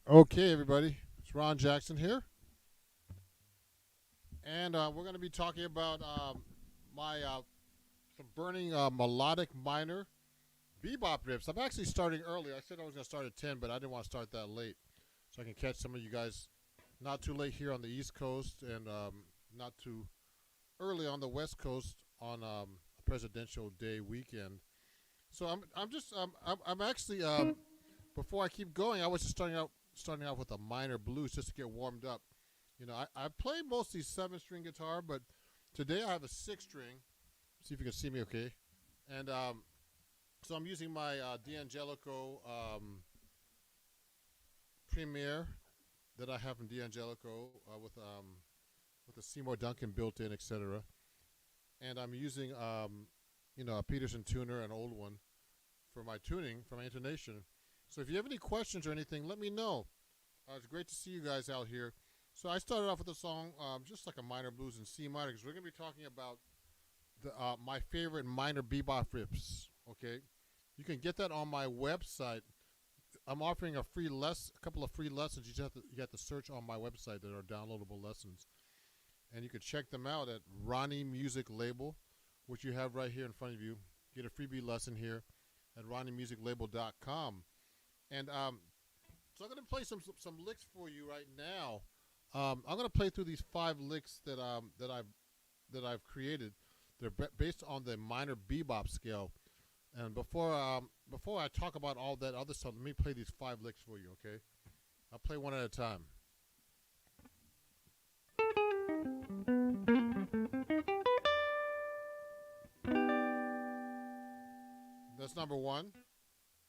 Okay, everybody, it's Ron Jackson here, and we're going to be talking about my some burning melodic minor bebop riffs. I'm actually starting early. I said I was going to start at 10, but I didn't want to start that late, so I can catch some of you guys not too late here on the East Coast and not too early on the West Coast on a Presidential Day weekend. So I'm actually before I keep going, I was just starting out with a minor blues just to get warmed up. You know, I play mostly 7-string guitar, but today I have a 6-string. See if you can see me okay. And so I'm using my D'Angelico Premier that I have from D'Angelico with a Seymour Duncan built in, etc. And I'm using you know, a Peterson tuner, an old one, for my tuning, for my intonation. So if you have any questions or anything, let me know. It's great to see you guys out here. So I started off with a song, just like a minor blues in C minor, because we're going to be talking about my favorite minor bebop riffs. Okay, you can get that on my website. I'm offering a couple of free lessons. You have to search on my website that are downloadable lessons, and you can check them out at Ronnie Music Label, which you have right here in front of you. Get a freebie lesson here at RonnieMusicLabel.com. And so I'm going to play some licks for you right now. I'm going to play through these 5 licks that I've created. They're based on the minor bebop scale. And before I talk about all that other stuff, let me play these 5 licks for you. Okay, I'll play one at a time. That's number 1.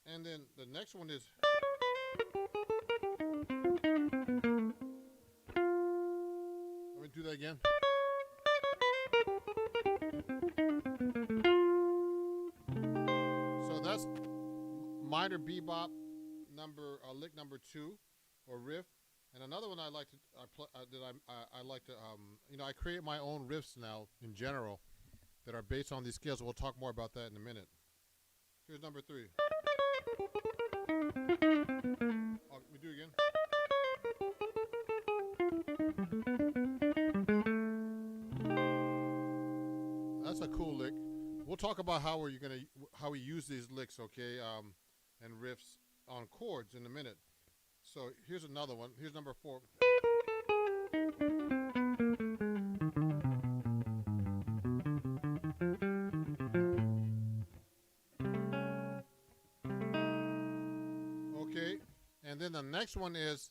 And then the next one is. Let me do that again. So minor bebop lick number 2 or riff, and another one I like to I like to I create my own riffs now in general that are based on these scales. We'll talk more about that in a minute. Here's number 3. Oh, let me do it again. That's a cool lick. We'll talk about how we use these licks, okay, and riffs on chords in a minute. So here's another one. Here's number 4. Okay, and then the next one is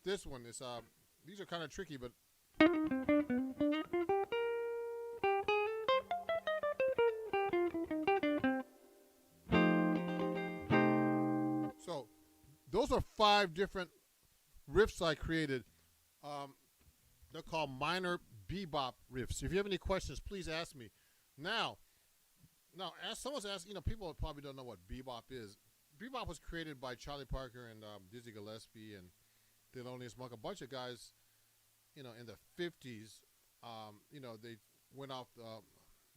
this one. Is these are kind of tricky, but so those are 5 different riffs I created. They're called minor bebop riffs. If you have any questions, please ask me. Now, as someone's asking, people probably don't know what bebop is. Bebop was created by Charlie Parker and Dizzy Gillespie and Thelonious Monk, a bunch of guys, in the 50s. They went off.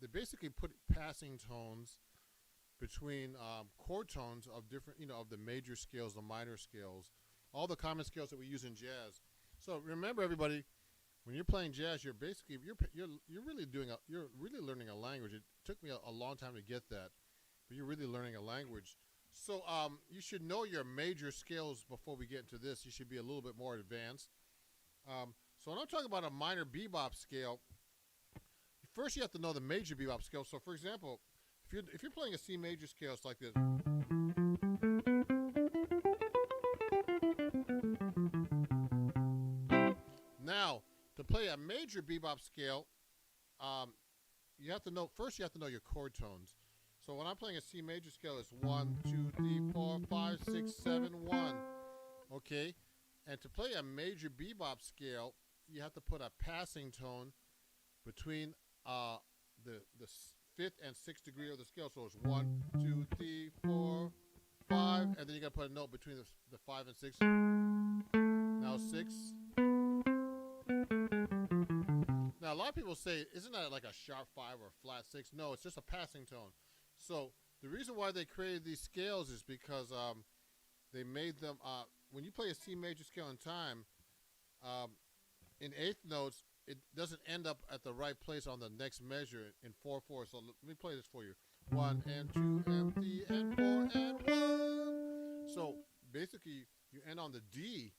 They basically put passing tones between chord tones of different, of the major scales, the minor scales, all the common scales that we use in jazz. So remember, everybody, when you're playing jazz, you're really learning a language. It took me a long time to get that, but you're really learning a language. So you should know your major scales before we get into this. You should be a little bit more advanced. So when I'm talking about a minor bebop scale, first you have to know the major bebop scale. So for example, if you're playing a C major scale, it's like this. Now, to play a major bebop scale, you have to know your chord tones. So when I'm playing a C major scale, it's 1, 2, 3, 4, 5, 6, 7, 1. Okay? And to play a major bebop scale, you have to put a passing tone between the 5th and 6th degree of the scale. So it's 1, 2, 3, 4, 5, and then you got to put a note between the 5 and 6. Now 6. Now a lot of people say, isn't that like a sharp 5 or a flat 6? No, it's just a passing tone. So the reason why they created these scales is because they made them, when you play a C major scale in time, in 8th notes, it doesn't end up at the right place on the next measure in 4/4. So let me play this for you. 1 and 2 and 3 and 4 and 1. So basically, you end on the D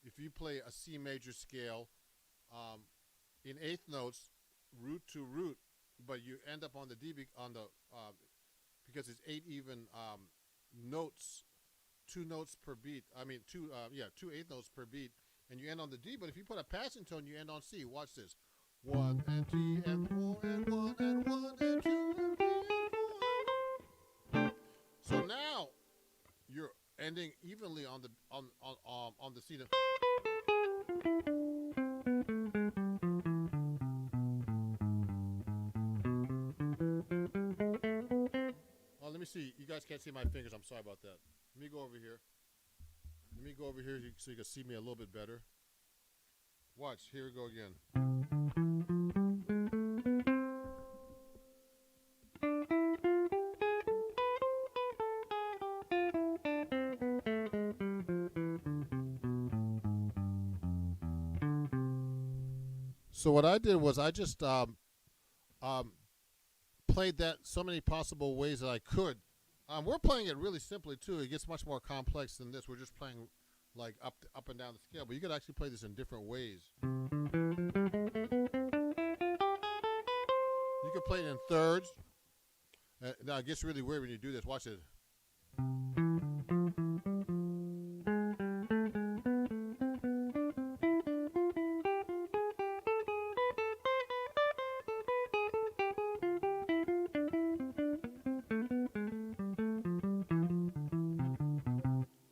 if you play a C major scale in 8th notes, root to root, but you end up on the D because it's 8 even notes, 2 notes per beat. I mean, 2 8 notes per beat, and you end on the D. But if you put a passing tone, you end on C. Watch this: 1 and 3 and 4 and 1 and 1 and 2 and 3 and 4. So now you're ending evenly on the C. Let me see. You guys can't see my fingers. I'm sorry about that. Let me go over here. So you can see me a little bit better. Watch. Here we go again. So what I did was I just played that so many possible ways that I could. We're playing it really simply too. It gets much more complex than this. We're just playing like up and down the scale, but you could actually play this in different ways. You could play it in thirds. Now it gets really weird when you do this. Watch it.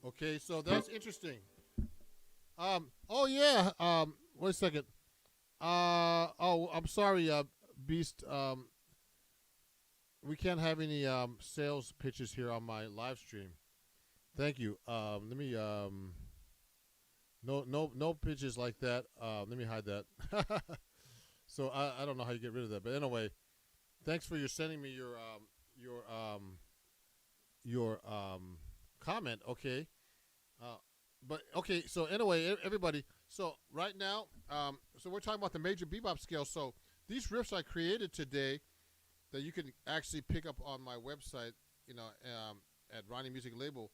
Okay, so that's interesting. Oh yeah. Wait a second. Oh, I'm sorry, Beast. We can't have any sales pitches here on my live stream. Thank you. Let me no pitches like that. Let me hide that. So I don't know how you get rid of that, but anyway, thanks for your sending me your comment. Okay. But okay. So anyway, everybody. So right now, so we're talking about the major bebop scale. So these riffs I created today that you can actually pick up on my website, at Ronnie Music Label,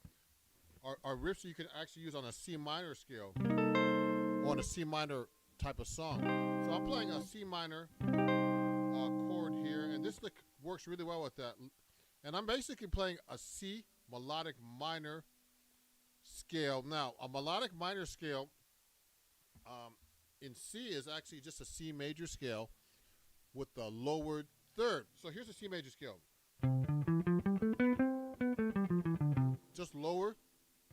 are riffs you can actually use on a C minor scale or on a C minor type of song. So I'm playing a C minor chord here, and this works really well with that. And I'm basically playing a C melodic minor scale. Now, a melodic minor scale in C is actually just a C major scale with the lowered third. So here's a C major scale. Just lower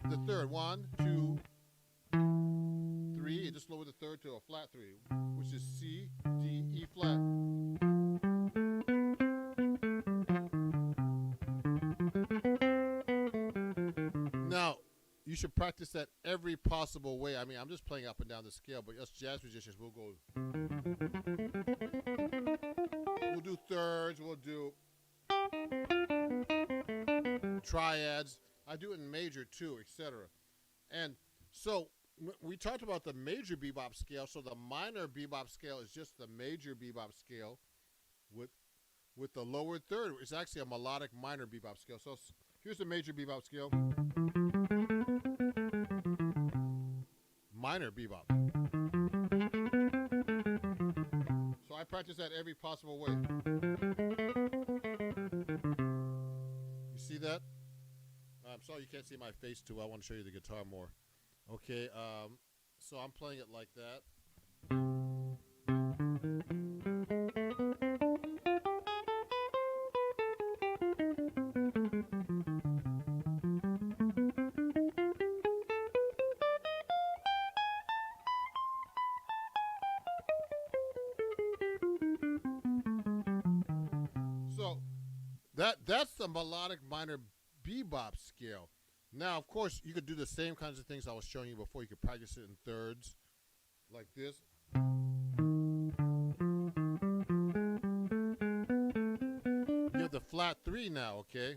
the third. 1, 2, 3. It just lower the third to a flat 3, which is C, D, E flat. Now, you should practice that every possible way. I mean, I'm just playing up and down the scale, but us jazz musicians, we'll do thirds, we'll do triads. I do it in major too, etc. And so we talked about the major bebop scale. So the minor bebop scale is just the major bebop scale with the lower third. It's actually a melodic minor bebop scale. So here's the major bebop scale. Minor bebop. So I practice that every possible way. You see that? I'm sorry you can't see my face too. I want to show you the guitar more. Okay, so I'm playing it like that. So that's the melodic minor bebop scale. Now, of course, you could do the same kinds of things I was showing you before. You could practice it in thirds, like this. You have the flat 3 now, okay?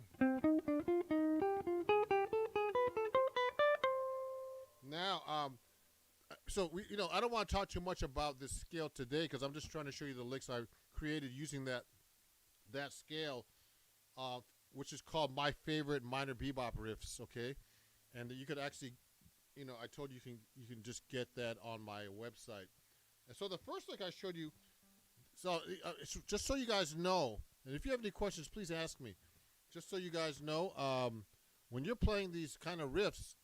Now, so I don't want to talk too much about this scale today because I'm just trying to show you the licks I created using that scale, which is called My Favorite Minor Bebop Riffs, okay? And you could actually, I told you you can just get that on my website. And so the first lick I showed you, so just so you guys know, and if you have any questions, please ask me. Just so you guys know, when you're playing these kind of riffs,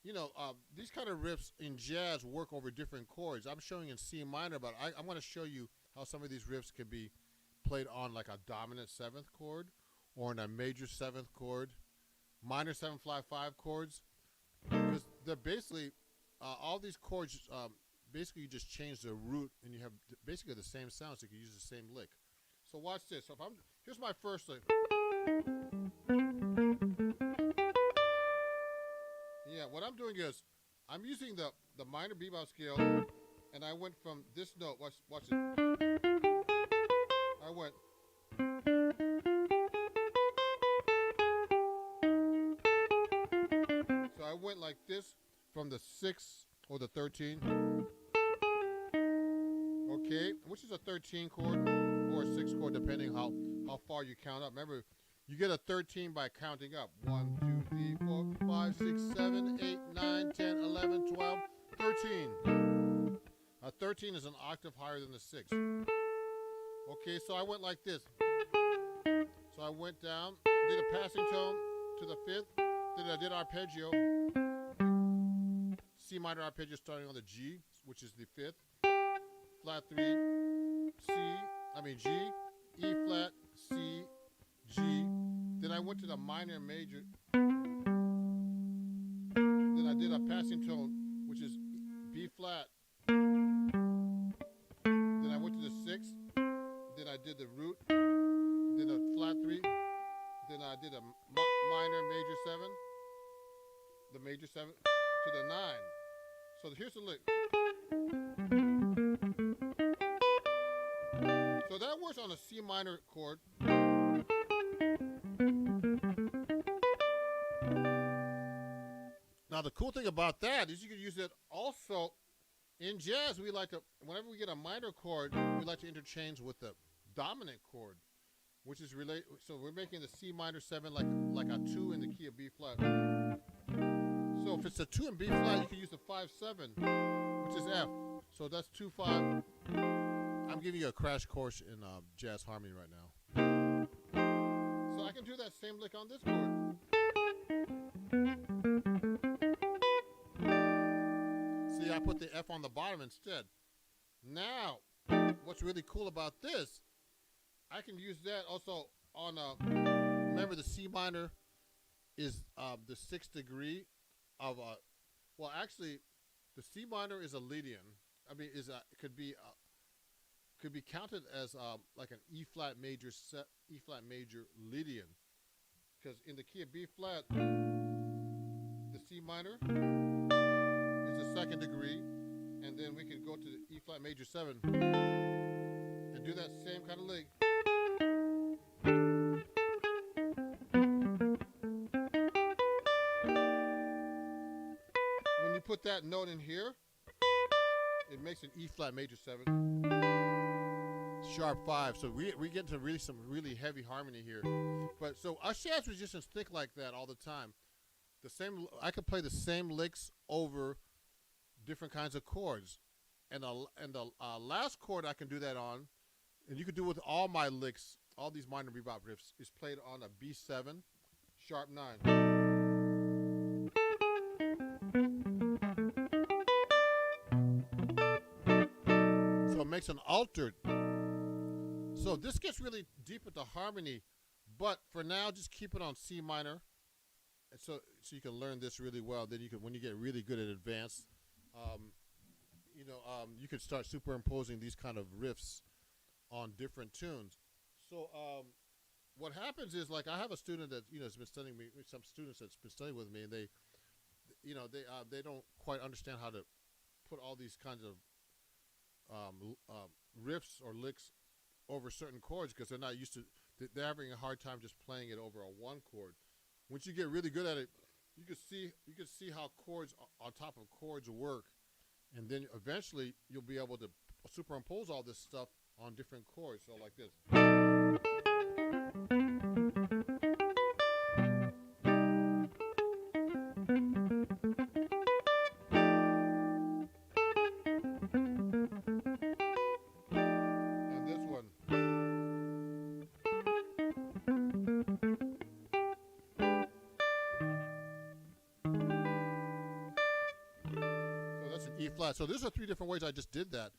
these kind of riffs in jazz work over different chords. I'm showing in C minor, but I'm going to show you how some of these riffs can be played on like a dominant 7th chord or in a major 7th chord, minor 7 flat 5 chords, because they're basically all these chords. Basically, you just change the root and you have basically the same sound, so you can use the same lick. So watch this. So here's my first lick. Yeah, what I'm doing is I'm using the minor bebop scale, and I went from this note. Watch it. I went. So I went like this from the 6 or the 13. Okay, which is a 13 chord or a 6 chord, depending how far you count up. Remember, you get a 13 by counting up. 1, 2, 3, 4, 5, 6, 7, 8, 9, 10, 11, 12, 13. A 13 is an octave higher than the 6. Okay, so I went like this. So I went down, did a passing tone to the 5th, then I did arpeggio. C minor arpeggio starting on the G, which is the 5th. Flat 3, G, E flat, C, G. Then I went to the minor major. Then I did a passing tone, which is B flat. Then I went to the 6th. Then I did the root. Then a flat 3. Then I did a minor major 7. the major 7 to the 9. So here's the lick. So that works on a C minor chord. Now the cool thing about that is you can use it also in jazz. We like to, whenever we get a minor chord, we like to interchange with the dominant chord, which is related. So we're making the C minor 7 like a 2 in the key of B flat. So if it's a 2 in B flat, you can use the 5-7, which is F. So that's 2-5. I'm giving you a crash course in jazz harmony right now. So I can do that same lick on this chord. See, I put the F on the bottom instead. Now, what's really cool about this, I can use that also on remember the C minor is the 6th degree of a, well actually the C minor is a Lydian. I mean could be counted as like an E flat major Lydian, because in the key of B flat the C minor is the 2nd degree, and then we can go to the E flat major 7 and do that same kind of lick. When you put that note in here, it makes an E flat major 7, sharp 5. So we get into really some really heavy harmony here. But so us jazz musicians think like that all the time. The same, I could play the same licks over different kinds of chords, and the last chord I can do that on, and you could do with all my licks, all these minor bebop riffs, is played on a B7 sharp 9. So it makes an altered. So this gets really deep into harmony, but for now just keep it on C minor, and so you can learn this really well. Then you can, when you get really good at advanced, you could start superimposing these kind of riffs on different tunes. So what happens is, like, I have a student that has been studying me, some students that's been studying with me, and they don't quite understand how to put all these kinds of riffs or licks over certain chords, because they're not used to. They're having a hard time just playing it over a 1 chord. Once you get really good at it, you can see how chords on top of chords work, and then eventually you'll be able to superimpose all this stuff on different chords. So like this. And this one. So that's an E flat. So there's 3 different ways I just did that.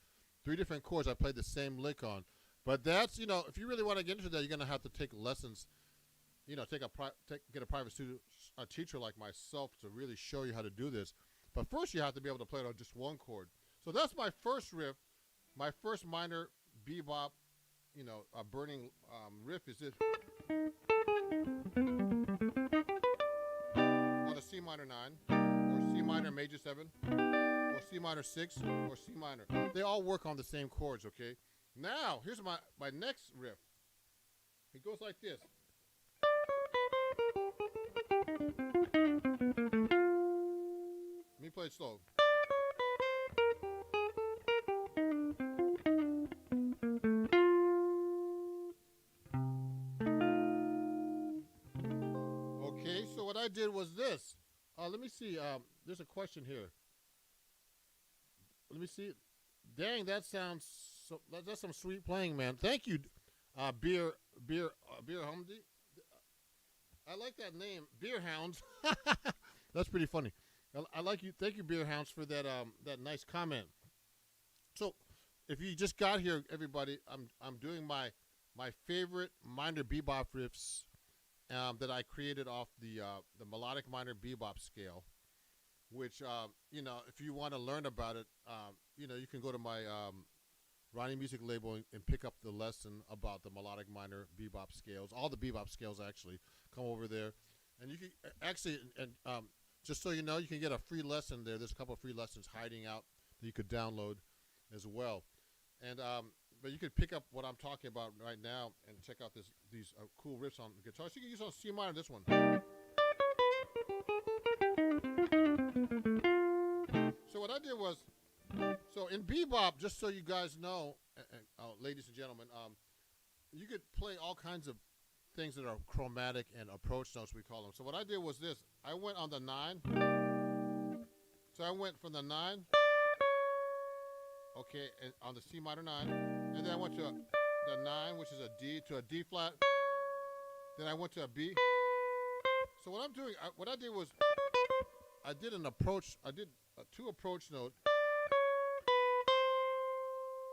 3 different chords I played the same lick on. But that's, if you really want to get into that, you're going to have to take lessons, get a private studio, a teacher like myself to really show you how to do this. But first you have to be able to play it on just 1 chord. So that's my first riff. My first minor bebop, a burning riff is this. On a C minor 9, or C minor major 7, or C minor 6, or C minor. They all work on the same chords, okay? Now, here's my next riff. It goes like this. Let me play it slow. Okay, so what I did was this. Let me see. There's a question here. Let me see. Dang, that's some sweet playing, man. Thank you, Beer Humdy. I like that name, Beer Hounds. That's pretty funny. I like you. Thank you, Beer Hounds, for that nice comment. So, if you just got here, everybody, I'm doing my favorite minor bebop riffs that I created off the melodic minor bebop scale. Which if you want to learn about it, you can go to my Ronnie Music label and pick up the lesson about the melodic minor bebop scales. All the bebop scales actually come over there, and you can actually just so you know, you can get a free lesson there. There's a couple of free lessons hiding out that you could download as well. And but you could pick up what I'm talking about right now and check out these cool riffs on the guitar. So you can use on C minor this one. So what I did was, so in bebop, just so you guys know, ladies and gentlemen, you could play all kinds of things that are chromatic and approach notes, we call them. So what I did was this. I went on the 9. So I went from the 9, okay, on the C minor 9, and then I went to the 9, which is a D, to a D flat. Then I went to a B. So what I'm doing, what I did was, I did an approach, I did 2 approach notes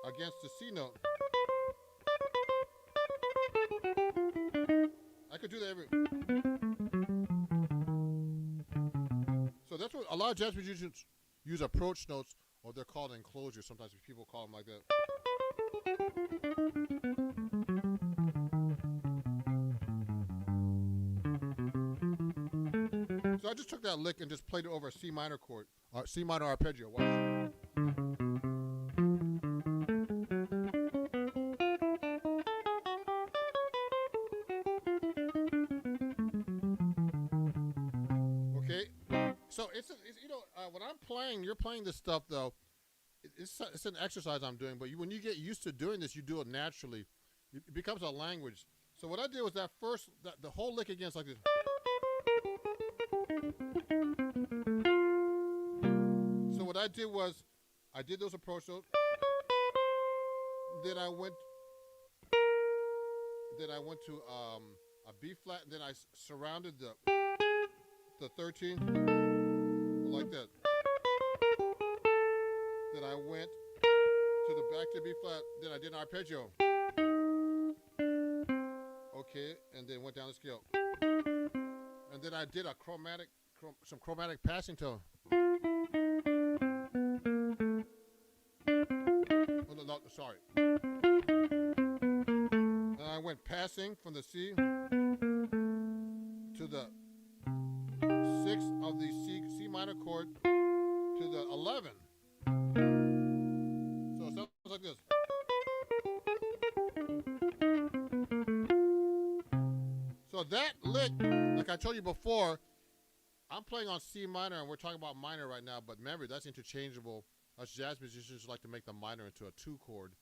against the C note. I could do that every. So that's what a lot of jazz musicians use, approach notes, or they're called enclosures. Sometimes people call them like that. So I just took that lick and just played it over a C minor chord, or C minor arpeggio. Watch. So it's you know, when I'm playing, you're playing this stuff though. It's an exercise I'm doing, but when you get used to doing this, you do it naturally. It becomes a language. So what I did was that first, the whole lick against like this. So what I did was, I did those approach notes. Then I went to a B flat, and then I surrounded the 13. Like that. Then I went to the back to B flat. Then I did an arpeggio. Okay, and then went down the scale. And then I did a some chromatic passing tone. Oh, no, sorry. And I went passing from the C to the 6 of the C minor chord to the 11. So it sounds like this. So that lick, like I told you before, I'm playing on C minor, and we're talking about minor right now, but remember, that's interchangeable. Us jazz musicians like to make the minor into a 2 chord.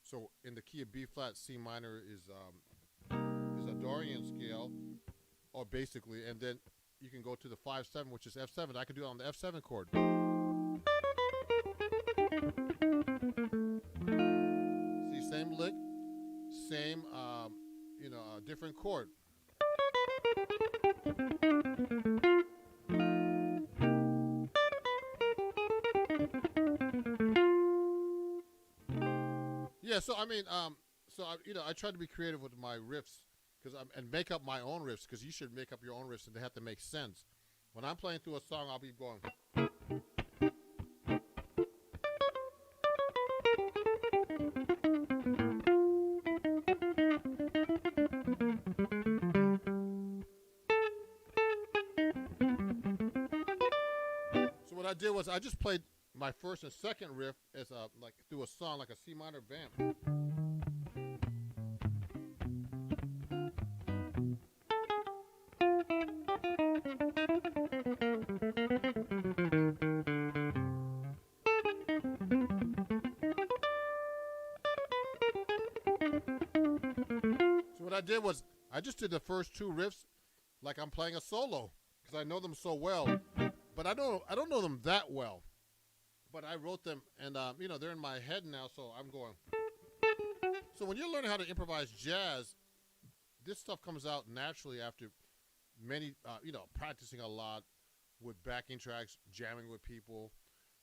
So in the key of B flat, C minor is a Dorian scale, or basically, and then you can go to the 5/7, which is F7. I could do it on the F7 chord. See, same lick, same, different chord. Yeah, so I mean, I try to be creative with my riffs. And make up my own riffs, because you should make up your own riffs and they have to make sense. When I'm playing through a song, I'll be going. So what I did was I just played my first and second riff as like through a song, like a C minor vamp. What I did was I just did the first 2 riffs like I'm playing a solo, because I know them so well, but I don't know them that well. But I wrote them, and they're in my head now, so I'm going. So when you're learning how to improvise jazz, this stuff comes out naturally after many, practicing a lot with backing tracks, jamming with people,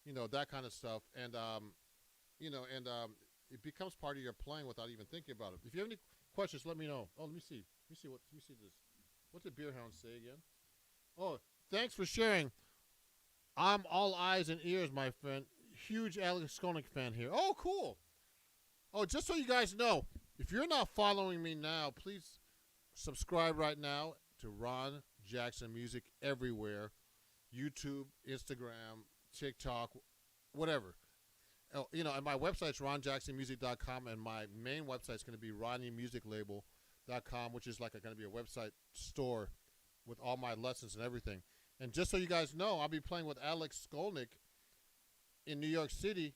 that kind of stuff, and it becomes part of your playing without even thinking about it. If you have any questions, let me know. Oh, let me see this. What did Beer Hound say again? Oh, thanks for sharing. I'm all eyes and ears, my friend. Huge Alex Koenig fan here. Oh, cool. Oh, just so you guys know, if you're not following me now, please subscribe right now to Ron Jackson Music everywhere. YouTube, Instagram, TikTok, whatever. You know, and my website's ronjacksonmusic.com, and my main website's going to be ronniemusiclabel.com, which is like going to be a website store with all my lessons and everything. And just so you guys know, I'll be playing with Alex Skolnick in New York City.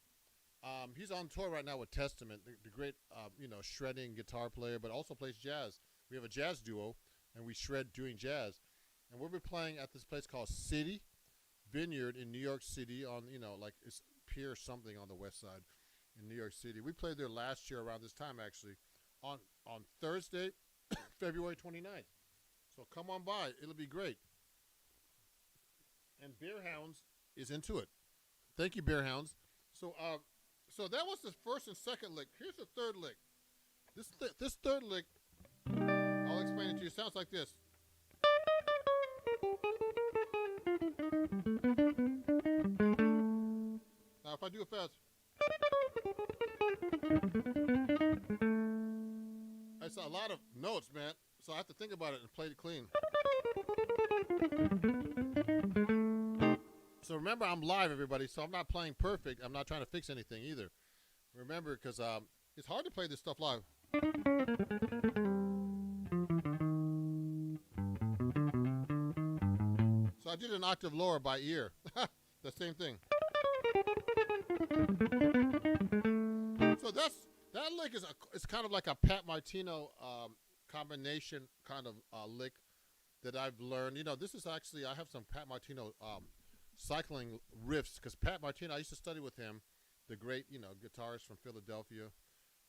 He's on tour right now with Testament, the great, you know, shredding guitar player, but also plays jazz. We have a jazz duo, and we shred doing jazz. And we'll be playing at this place called City Vineyard in New York City on, you know, like it's Pier something on the west side in New York City. We played there last year around this time, actually, on Thursday, February 29th. So come on by. It'll be great. And Bear Hounds is into it. Thank you, Bear Hounds. So so that was the first and second lick. Here's the third lick. This third lick, I'll explain it to you. It sounds like this. Now, if I do it fast, it's a lot of notes, man. So I have to think about it and play it clean. So remember, I'm live, everybody, so I'm not playing perfect. I'm not trying to fix anything either. Remember, because it's hard to play this stuff live. So I did an octave lower by ear. The same thing. So that lick is it's kind of like a Pat Martino combination kind of lick that I've learned. You know, this is actually, I have some Pat Martino cycling riffs, because Pat Martino, I used to study with him, the great, you know, guitarist from Philadelphia,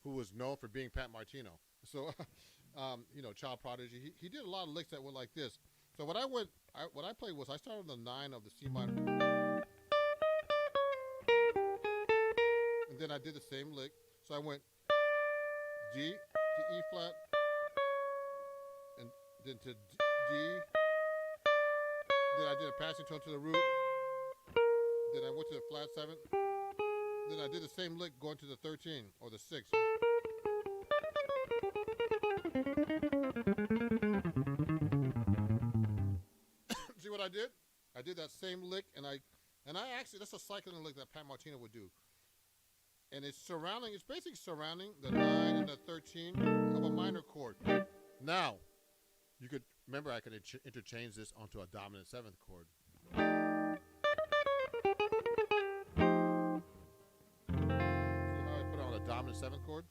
who was known for being Pat Martino. So, you know, child prodigy. He did a lot of licks that went like this. So what I played was, I started on the 9 of the C minor, and then I did the same lick. So I went D to E flat, and then to D. Then I did a passing tone to the root. Then I went to the flat 7. Then I did the same lick going to the 13 or the 6. See what I did? I did that same lick, and I actually, that's a cycling lick that Pat Martino would do. And it's basically surrounding the 9 and the 13 of a minor chord. Now, you could, remember, I could interchange this onto a dominant 7th chord. See how I put it on a dominant 7th chord?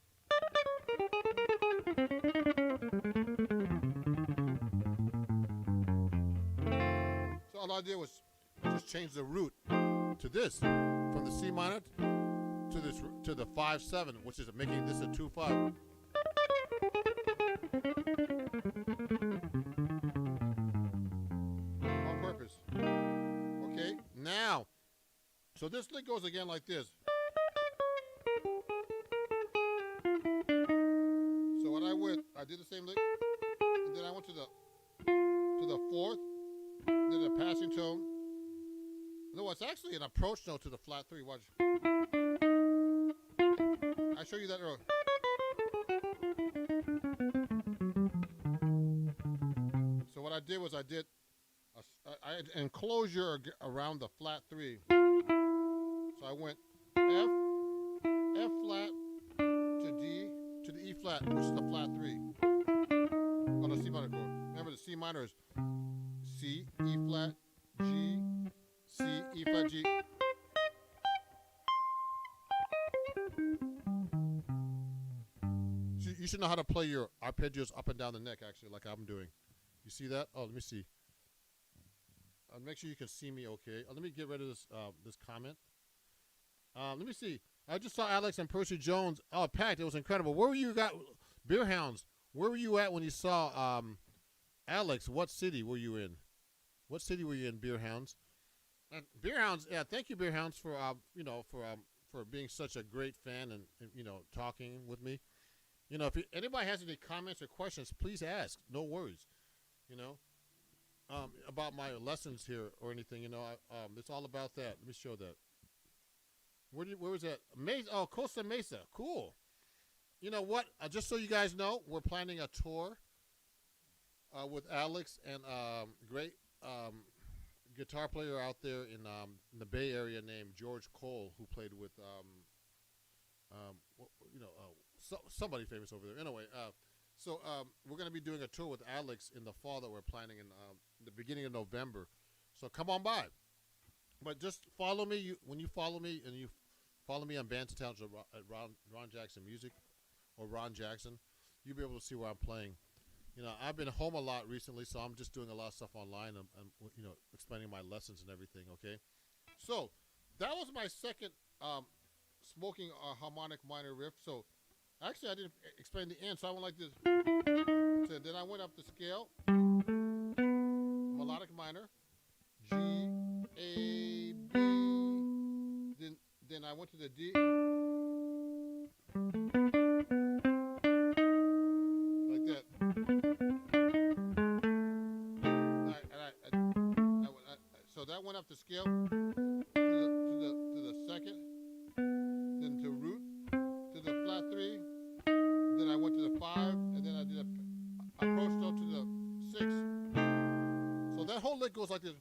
So all I did was just change the root to this, from the C minor to the 5/7, which is making this a 2/5. On purpose. Okay, now, so this lick goes again like this. So what I did the same lick, and then I went to the 4th, then a passing tone. No, it's actually an approach note to the flat 3. Watch. I showed you that earlier. So what I did was I had enclosure around the flat 3. So I went F flat to D to the E flat, which is the flat 3 on the C minor chord. Remember, the C minor is C, E flat, G, C, E flat, G. So you should know how to play your arpeggios up and down the neck, actually, like I'm doing. You see that? Oh, let me see. Make sure you can see me okay. Let me get rid of this this comment. Let me see. I just saw Alex and Percy Jones. Oh, packed. It was incredible. Where were you Beer Hounds? Where were you at when you saw Alex? What city were you in? What city were you in, Beer Hounds? And Beer Hounds, yeah, thank you, Beer Hounds, for you know, for being such a great fan and you know, talking with me. You know, if anybody has any comments or questions, please ask. No worries. You know, about my lessons here or anything. You know, it's all about that. Let me show that. Where was that? Mesa, oh, Costa Mesa. Cool. You know what? Just so you guys know, we're planning a tour with Alex and great guitar player out there in the Bay Area named George Cole, who played with somebody famous over there. Anyway, so we're going to be doing a tour with Alex in the fall that we're planning in the beginning of November. So come on by. But just follow me. When you follow me, and you follow me on Bands Towns at Ron Jackson Music or Ron Jackson, you'll be able to see where I'm playing. You know, I've been home a lot recently, so I'm just doing a lot of stuff online and you know, explaining my lessons and everything, okay? So that was my second smoking harmonic minor riff. So actually, I didn't explain the end, so I went like this. So then I went up the scale, melodic minor, G, A, B. Then I went to the D. Like that. So that went up the scale to the second, then to root, to the flat 3, then I went to the 5, and then I did a approach note to the 6. So that whole lick goes like this.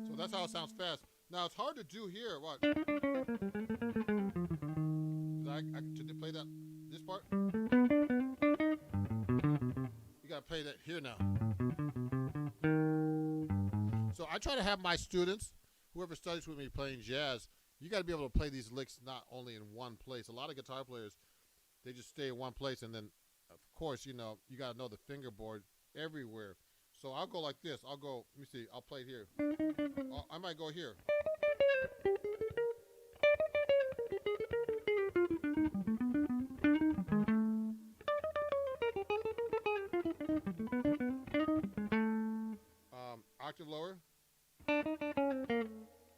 So that's how it sounds fast. Now it's hard to do here. What? To play that this part, you gotta play that here now. So I try to have my students, whoever studies with me playing jazz, you gotta be able to play these licks not only in one place. A lot of guitar players, they just stay in one place, and then of course, you know, you gotta know the fingerboard everywhere. So I'll go like this. I'll go, let me see, I'll play it here. I might go here. Octave lower.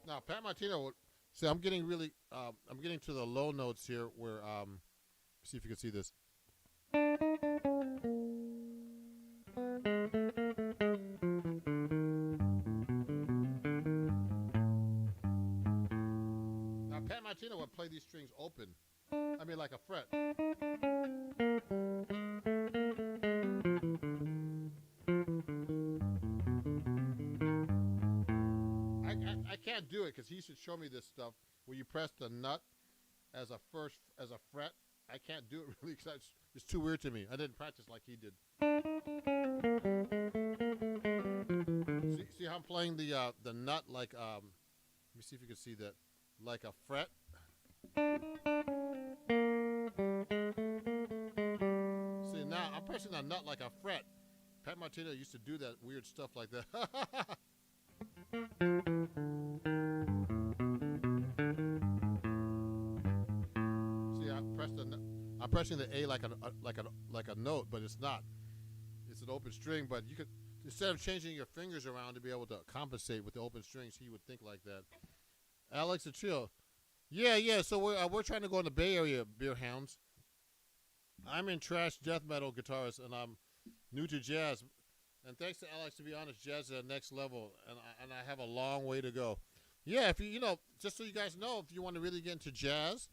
Now Pat Martino would see, I'm getting really I'm getting to the low notes here where see if you can see this. Now Pat Martino would play these strings open. I mean like a fret. I can't do it because he should show me this stuff where you press the nut as a fret. I can't do it really because it's too weird to me. I didn't practice like he did. See how I'm playing the nut like let me see if you can see that, like a fret. See, now I'm pressing the nut like a fret. Pat Martino used to do that weird stuff like that. See, I'm pressing the A like a note, but it's not. It's an open string, but you could, instead of changing your fingers around to be able to compensate with the open strings, he would think like that. Alex and Chill. Yeah. So we're trying to go in the Bay Area, Beer Hounds. I'm in trash death metal guitarist, and I'm new to jazz. And thanks to Alex, to be honest, jazz is the next level, and I have a long way to go. Yeah, if you know, just so you guys know, if you want to really get into jazz,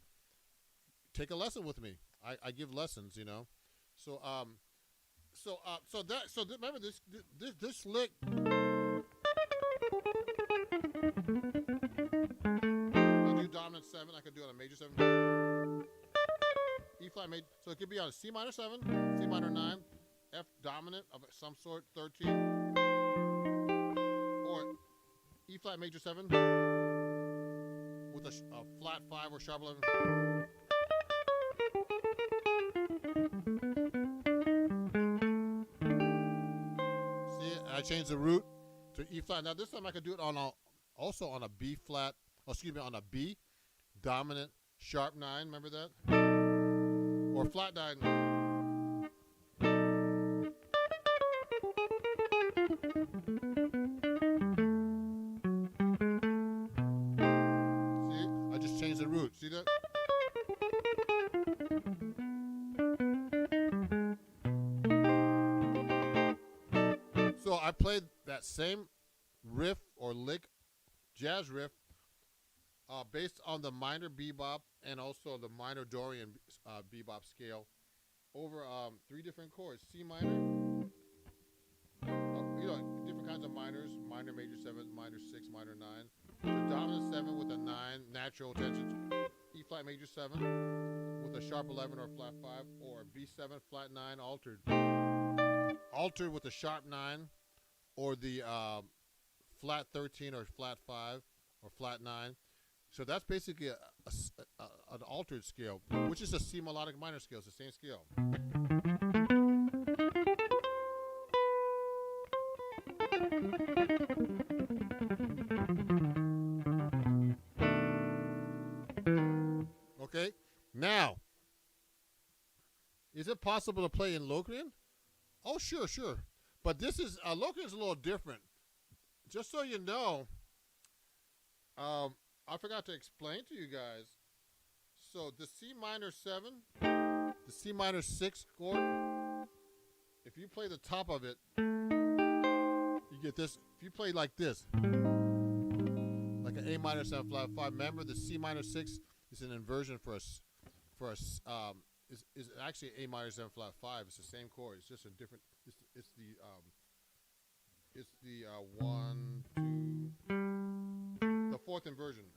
take a lesson with me. I give lessons, you know. So remember this lick. I'll do dominant 7. I could do it on a major 7. E flat major. So it could be on a C minor 7, C minor 9, F dominant of some sort, 13, or E flat major 7 with a flat 5 or sharp 11. See, I changed the root to E flat. Now this time I could do it on also on a B flat. Oh, excuse me, on a B dominant sharp 9. Remember that? Or flat 9. See, I just changed the root. See that? So I played that same riff or lick, jazz riff, based on the minor bebop and also the minor Dorian bebop scale over 3 different chords: C minor, different kinds of minors: minor major 7, minor 6, minor 9. The dominant 7 with a 9 natural tension, E flat major 7 with a sharp 11 or flat 5, or B7 flat 9 altered with a sharp 9, or the flat 13 or flat 5 or flat 9. So that's basically an altered scale, which is a C melodic minor scale. It's the same scale. Okay, now, is it possible to play in Locrian? Oh, sure, sure. But this is, Locrian's a little different. Just so you know, I forgot to explain to you guys. So the C minor 7, the C minor 6 chord, if you play the top of it, you get this. If you play like this, like an A minor 7 flat 5, remember the C minor 6 is an inversion is actually A minor 7 flat 5. It's the same chord. It's just a different. It's the 1, 2, the fourth inversion.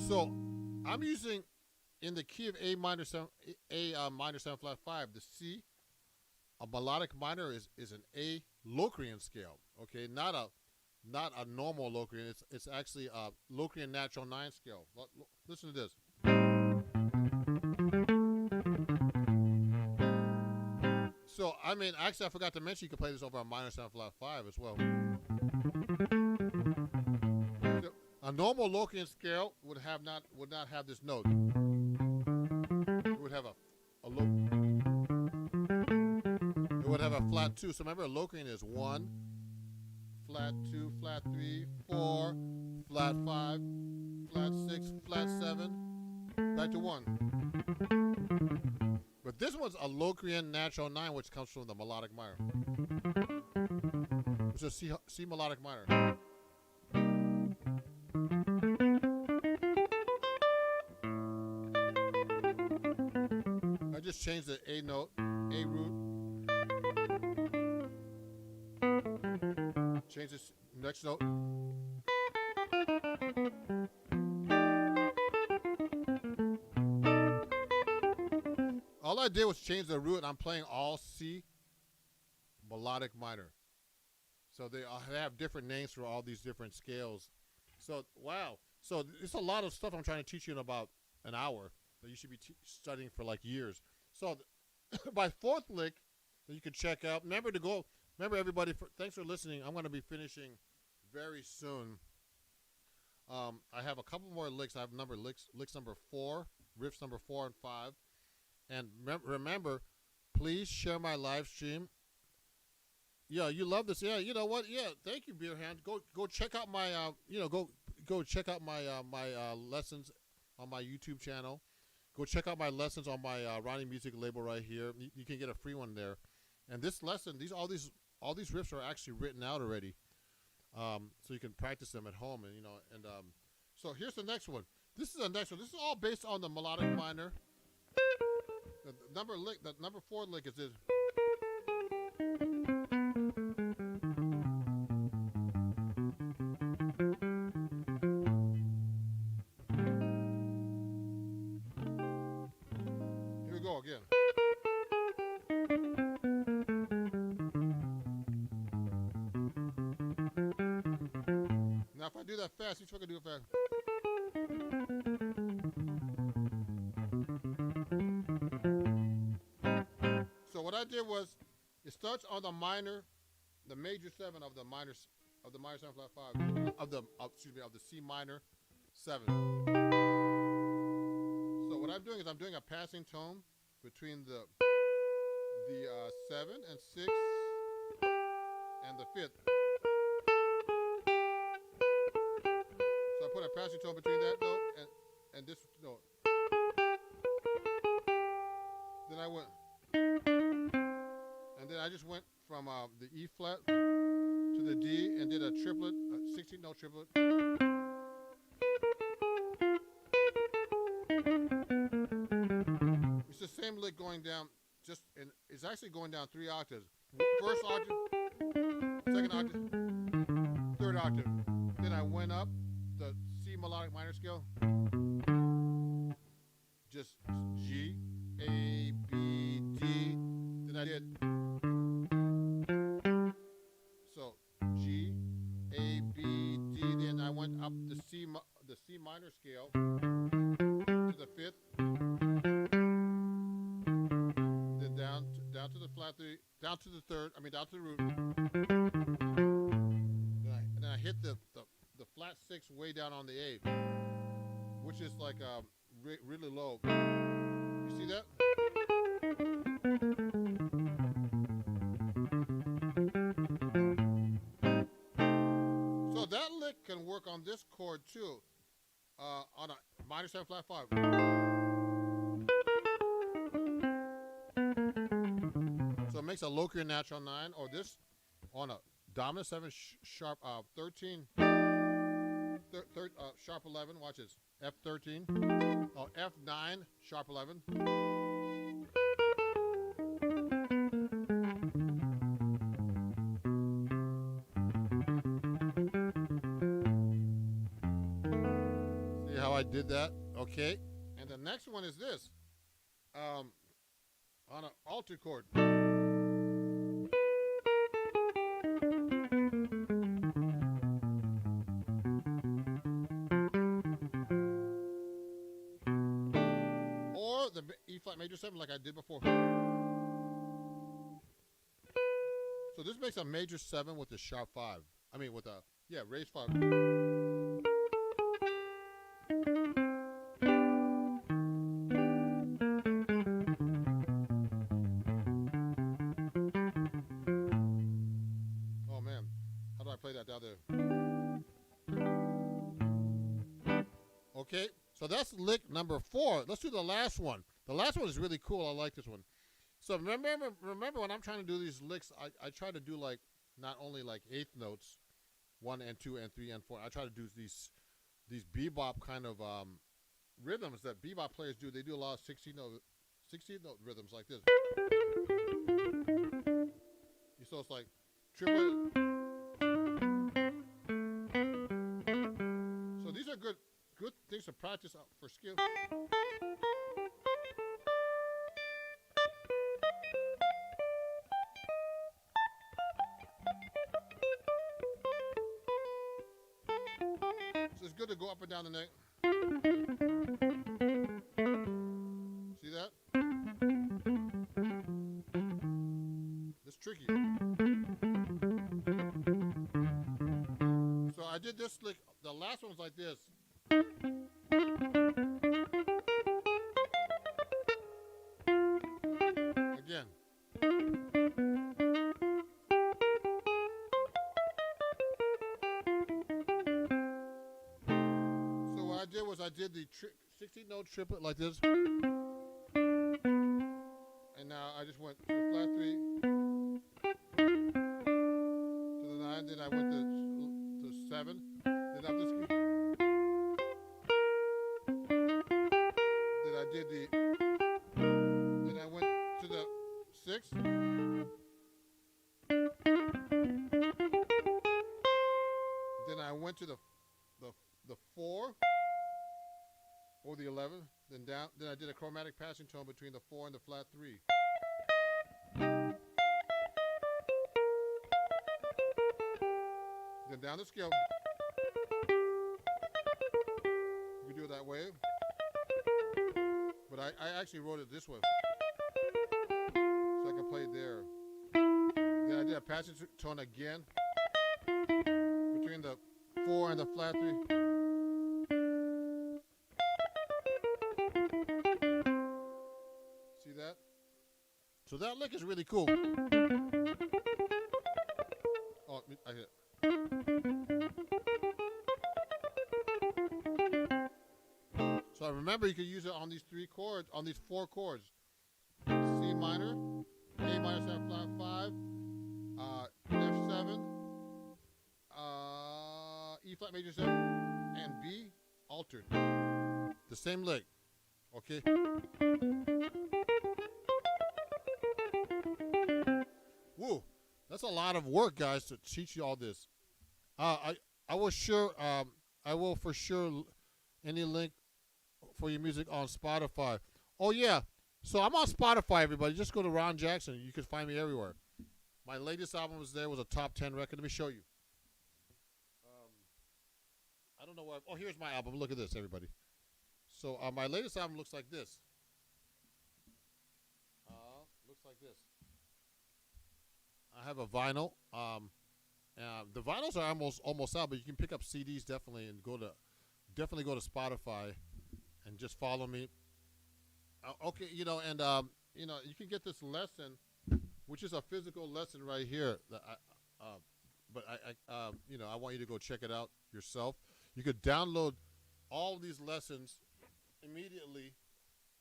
So I'm using in the key of A minor 7 flat 5. The C, a melodic minor, is an A Locrian scale. Okay, not a normal Locrian. It's actually a Locrian natural 9 scale. Listen to this. So I mean, actually, I forgot to mention you can play this over a minor 7 flat 5 as well. So a normal Locrian scale would not have this note. It would have it would have a flat 2. So remember, a Locrian is 1, flat 2, flat 3, 4, flat 5, flat 6, flat 7, back to 1. But this one's a Locrian natural 9, which comes from the melodic minor. It's a C melodic minor. I just changed the A note, A root. Change this next note. All I did was change the root. I'm playing all C melodic minor. So they have different names for all these different scales. So, wow. So it's a lot of stuff I'm trying to teach you in about an hour that you should be studying for like years. So by fourth lick that you can check out. Remember everybody, thanks for listening. I'm going to be finishing very soon. I have a couple more licks. I have licks number 4, riffs number 4 and 5. And remember, please share my live stream. Yeah, you love this. Yeah, you know what? Yeah, thank you, Beer Hand. Go check out my go check out my lessons on my YouTube channel. Go check out my lessons on my Ronnie Music label right here. You can get a free one there. And this lesson, all these riffs are actually written out already, so you can practice them at home. And so here's the next one. This is the next one. This is all based on the melodic minor. The number 4 lick is this. Here we go again. Now if I do that fast, each one can do it fast. So what I did was, it starts on the minor, the major 7 of the minor 7 flat 5 of the C minor 7. So what I'm doing is I'm doing a passing tone between the 7 and 6 and the 5th. So I put a passing tone between that note and this note. Then I went. And then I just went from the E flat to the D and did a triplet, a 16-note triplet. going down it's actually going down 3 octaves. First octave, second octave, third octave. Then I went up the C melodic minor scale. Just G, A, B, D. Then I did so G, A, B, D. Then I went up the C minor scale to the 5th. Then down to the flat 3, down to the 3rd. I mean down to the root. Then I hit the flat 6 way down on the A, which is like really low. You see that? So that lick can work on this chord too, on a minor 7 flat 5. So it makes a low key natural 9, or this on a dominant 7 sharp 13, sharp 11. Watch this. F13, F9, sharp 11. See how I did that? Okay. And the next one is this, on an altered chord. The E flat major 7 like I did before. So this makes a major 7 with a sharp 5. I mean with a, yeah, raised 5. Oh man, how do I play that down there? Okay. So that's lick number 4. Let's do the last one. The last one is really cool. I like this one. So remember when I'm trying to do these licks, I try to do like not only like 8th notes, 1 and 2 and 3 and 4. I try to do these bebop kind of rhythms that bebop players do. They do a lot of 16 note rhythms like this. So it's like triple. So these are good things to practice for skill. So it's good to go up and down the neck. See that? It's tricky. So I did this lick. The last one was like this. Again. So what I did was I did the 16 note triplet like this. And now I just went to the flat 3 to the 9, then I went to 7, then up this key. Then I went to the 6. Then I went to the 4 or the 11. Then down. Then I did a chromatic passing tone between the 4 and the flat 3. Then down the scale. You can do it that way. But I actually wrote it this way, so I can play it there. Then I did a passing tone again between the 4 and the flat 3. See that? So that lick is really cool. Oh, I hit it. So remember, you can use it on these 3 chords, on these 4 chords. C minor, A minor 7 flat 5, F7, E flat major 7, and B altered. The same lick, okay? That's a lot of work, guys, to teach you all this. I will sure I will for sure any link for your music on Spotify. Oh yeah, so I'm on Spotify. Everybody, just go to Ron Jackson. You can find me everywhere. My latest album was a top 10 record. Let me show you. I don't know where. Oh, here's my album. Look at this, everybody. So my latest album looks like this. Looks like this. I have a vinyl. The vinyls are almost out, but you can pick up CDs definitely and go to Spotify and just follow me. Okay, you can get this lesson, which is a physical lesson right here. That I want you to go check it out yourself. You could download all these lessons immediately.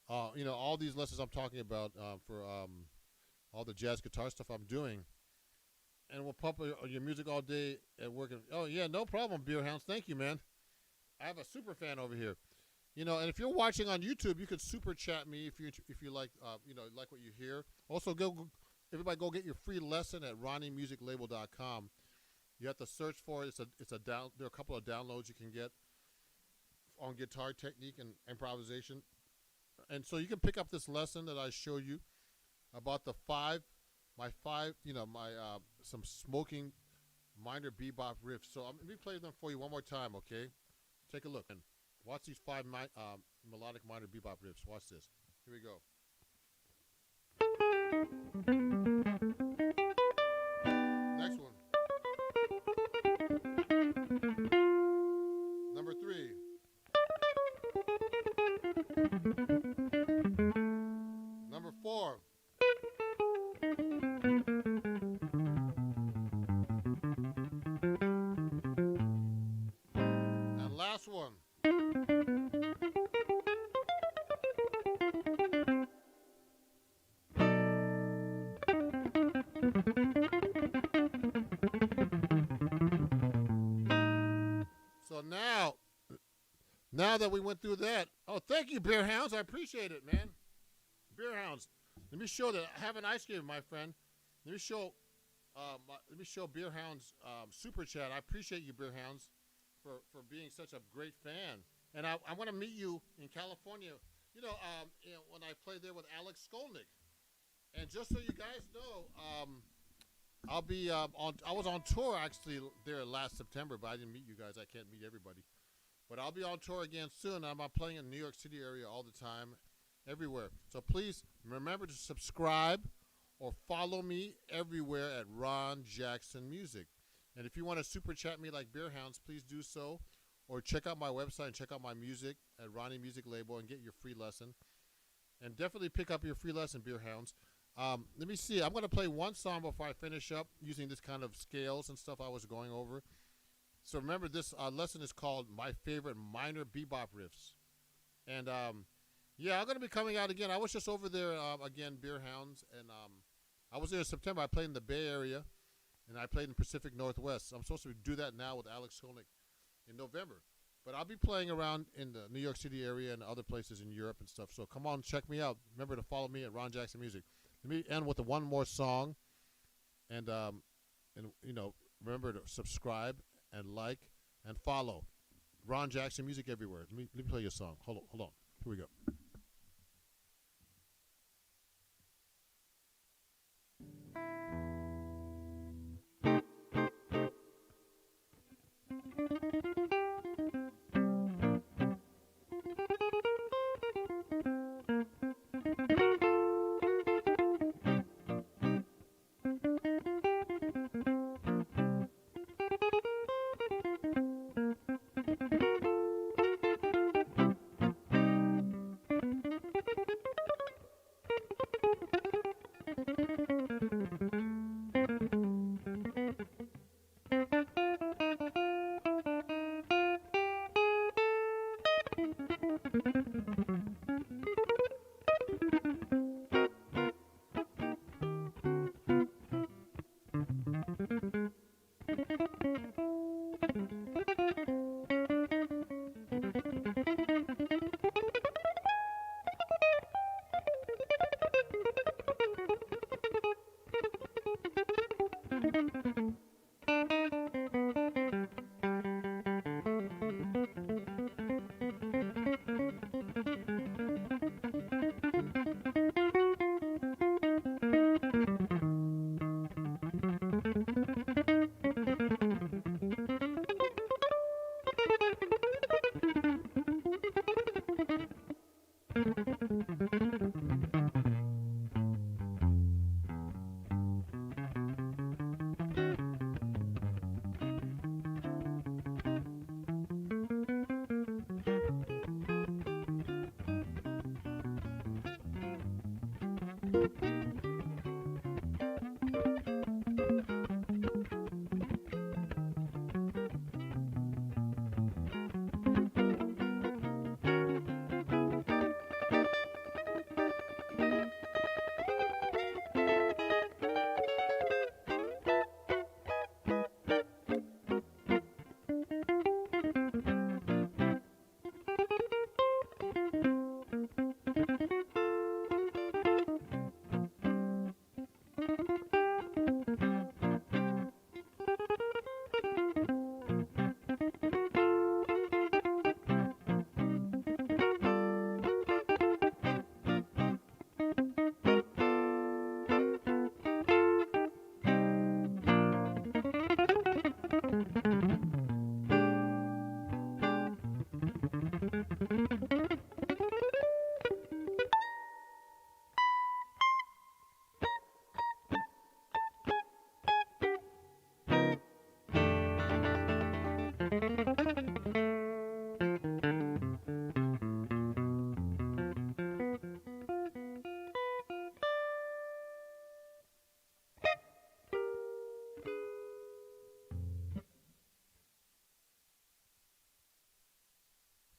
All these lessons I'm talking about for all the jazz guitar stuff I'm doing. And we'll pump your music all day at work. Oh, yeah, no problem, Beer Hounds. Thank you, man. I have a super fan over here. And if you're watching on YouTube, you could super chat me if you like, like what you hear. Also, everybody go get your free lesson at ronniemusiclabel.com. You have to search for it. There are a couple of downloads you can get on guitar technique and improvisation. And so you can pick up this lesson that I show you about some smoking minor bebop riffs. So let me play them for you one more time, okay? Take a look and watch these 5 melodic minor bebop riffs. Watch this. Here we go. Next one. Number 3. Number 4. And last one. So now that we went through that, oh, thank you, Beer Hounds. I appreciate it, man. Beer Hounds. Let me show that I have an ice cream, my friend. Let me show Beer Hounds super chat. I appreciate you, Beer Hounds, for being such a great fan. And I want to meet you in California. When I play there with Alex Skolnick. And just so you guys know, I'll be I was on tour actually there last September, but I didn't meet you guys. I can't meet everybody. But I'll be on tour again soon. I'm playing in New York City area all the time, everywhere. So please remember to subscribe or follow me everywhere at Ron Jackson Music. And if you want to super chat me like Beer Hounds, please do so. Or check out my website and check out my music at Ronnie Music Label and get your free lesson. And definitely pick up your free lesson, Beer Hounds. Let me see. I'm going to play one song before I finish up using this kind of scales and stuff I was going over. So remember, this lesson is called My Favorite Minor Bebop Riffs. And, yeah, I'm going to be coming out again. I was just over there, again, Beer Hounds. And I was there in September. I played in the Bay Area. And I played in the Pacific Northwest. I'm supposed to do that now with Alex Skolnick in November. But I'll be playing around in the New York City area and other places in Europe and stuff. So come on, check me out. Remember to follow me at Ron Jackson Music. Let me end with one more song. And remember to subscribe and like and follow Ron Jackson Music everywhere. Let me play your song. Hold on. Here we go.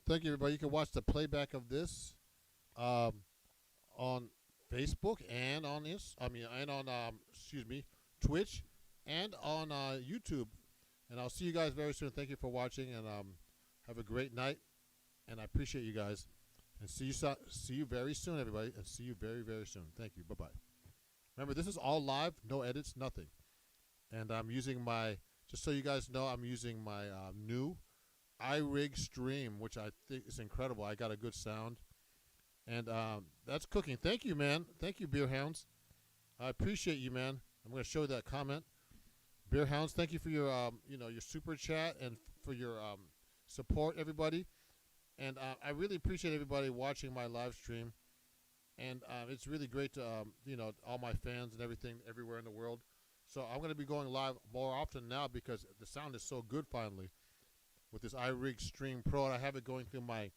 Thank you, everybody. You can watch the playback of this um, on Facebook and on Twitch and on YouTube. And I'll see you guys very soon. Thank you for watching, and have a great night. And I appreciate you guys. And see you very soon, everybody. And see you very, very soon. Thank you. Bye-bye. Remember, this is all live, no edits, nothing. And I'm using just so you guys know, I'm using my new iRig Stream, which I think is incredible. I got a good sound. And that's cooking. Thank you, man. Thank you, Beer Hounds. I appreciate you, man. I'm going to show that comment. Beer Hounds, thank you for your your super chat and for your support, everybody. And I really appreciate everybody watching my live stream. And it's really great to all my fans and everything everywhere in the world. So I'm going to be going live more often now because the sound is so good finally with this iRig Stream Pro. And I have it going through my.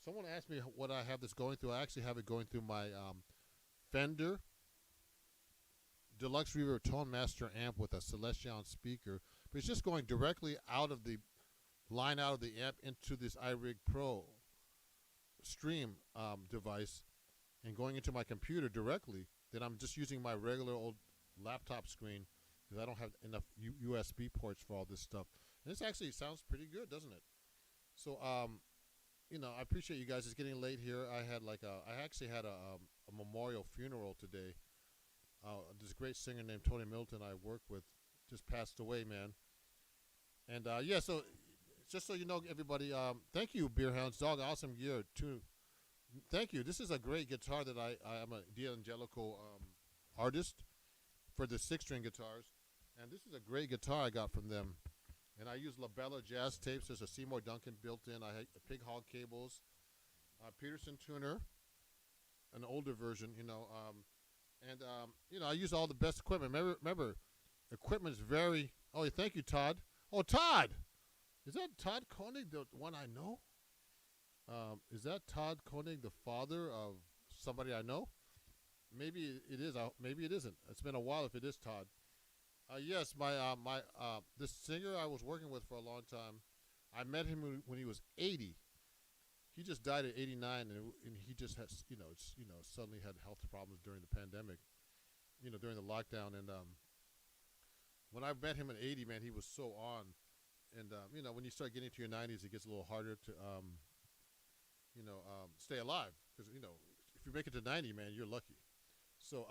Someone asked me what I have this going through. I actually have it going through my Fender Deluxe Reverb Tone Master amp with a Celestion speaker, but it's just going directly out of the amp into this iRig Pro Stream device and going into my computer directly. Then I'm just using my regular old laptop screen because I don't have enough USB ports for all this stuff. And this actually sounds pretty good, doesn't it? So I appreciate you guys. It's getting late here. I actually had a memorial funeral today. This great singer named Tony Milton I work with just passed away, man. And so just so you know, everybody, thank you, Beer Hounds. Dog, awesome gear too. Thank you. This is a great guitar that I'm a D'Angelico artist for the 6-string guitars, and this is a great guitar I got from them. And I use Labella jazz tapes. There's a Seymour Duncan built in. I had Pig Hog cables, Peterson tuner, an older version, I use all the best equipment. Remember, equipment is very. Oh, thank you, Todd. Oh, Todd, is that Todd Koenig, the one I know? Is that Todd Koenig, the father of somebody I know? Maybe it is. Maybe it isn't. It's been a while if it is Todd. Yes, this singer I was working with for a long time, I met him when he was 80. He just died at 89, and he just has, suddenly had health problems during the pandemic, during the lockdown. And when I met him at 80, man, he was so on. And when you start getting to your 90s, it gets a little harder to, stay alive because if you make it to 90, man, you're lucky. So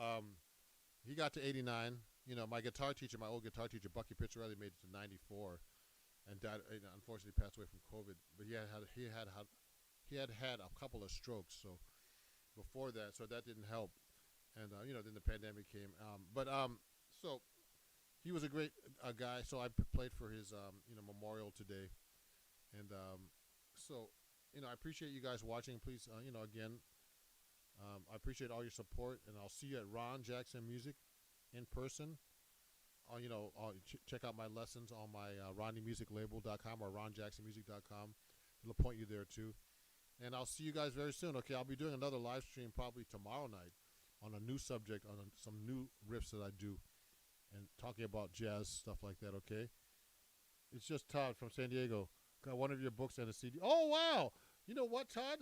he got to 89. My guitar teacher, my old guitar teacher, Bucky Picciarelli, made it to 94, and died. Unfortunately, passed away from COVID. But he had a couple of strokes. So before that, so that didn't help. And then the pandemic came. So he was a great guy. So I played for his memorial today, and I appreciate you guys watching. Please, again, I appreciate all your support, and I'll see you at Ron Jackson Music in person. Check out my lessons on my RonnieMusicLabel.com or RonJacksonMusic.com. It'll point you there too. And I'll see you guys very soon. Okay, I'll be doing another live stream probably tomorrow night. on a new subject, on some new riffs that I do, and talking about jazz stuff like that. Okay, it's just Todd from San Diego. Got one of your books and a CD. Oh wow! You know what, Todd?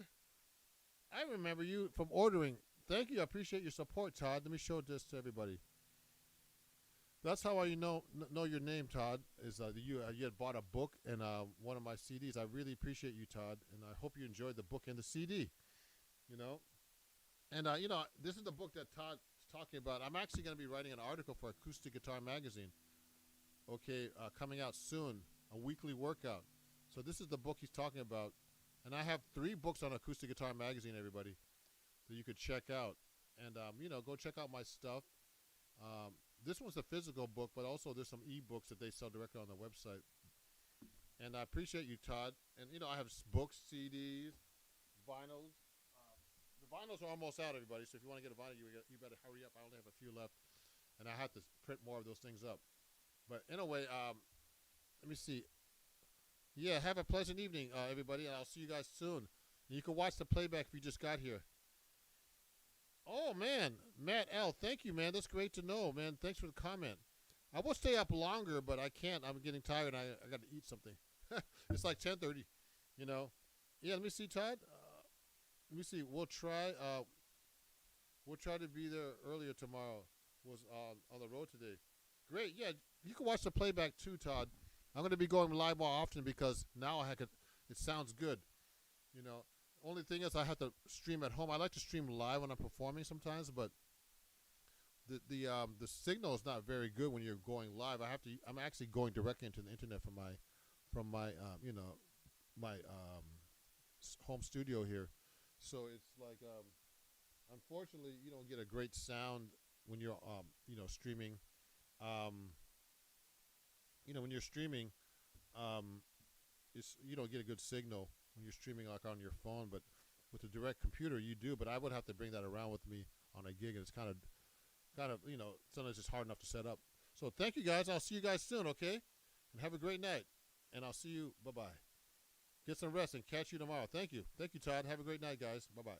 I remember you from ordering. Thank you. I appreciate your support, Todd. Let me show this to everybody. That's how I know your name, Todd. Is you had bought a book and one of my CDs. I really appreciate you, Todd, and I hope you enjoyed the book and the CD. You know, and this is the book that Todd's talking about. I'm actually going to be writing an article for Acoustic Guitar Magazine. Okay, coming out soon, a weekly workout. So this is the book he's talking about, and I have 3 books on Acoustic Guitar Magazine, everybody, that you could check out, and go check out my stuff. This one's a physical book, but also there's some e-books that they sell directly on the website. And I appreciate you, Todd. And I have books, CDs, vinyls. The vinyls are almost out, everybody. So if you want to get a vinyl, you better hurry up. I only have a few left, and I have to print more of those things up. But anyway, let me see. Yeah, have a pleasant evening, everybody, and I'll see you guys soon. And you can watch the playback if you just got here. Oh, man. Matt L., thank you, man. That's great to know, man. Thanks for the comment. I will stay up longer, but I can't. I'm getting tired, and I got to eat something. It's like 10:30, Yeah, let me see, Todd. Let me see. We'll try to be there earlier tomorrow. Was on the road today. Great. Yeah, you can watch the playback too, Todd. I'm going to be going live more often because now it sounds good, Only thing is I have to stream at home. I like to stream live when I'm performing sometimes, but the signal is not very good when you're going live. I'm actually going directly into the internet from my home studio here. So it's like unfortunately you don't get a great sound when you're streaming. When you're streaming, you don't get a good signal when you're streaming like on your phone, but with a direct computer you do. But I would have to bring that around with me on a gig, and it's kind of sometimes it's hard enough to set up. So thank you guys. I'll see you guys soon, okay? And have a great night. And I'll see you. Bye-bye. Get some rest and catch you tomorrow. Thank you. Thank you, Todd. Have a great night, guys. Bye-bye.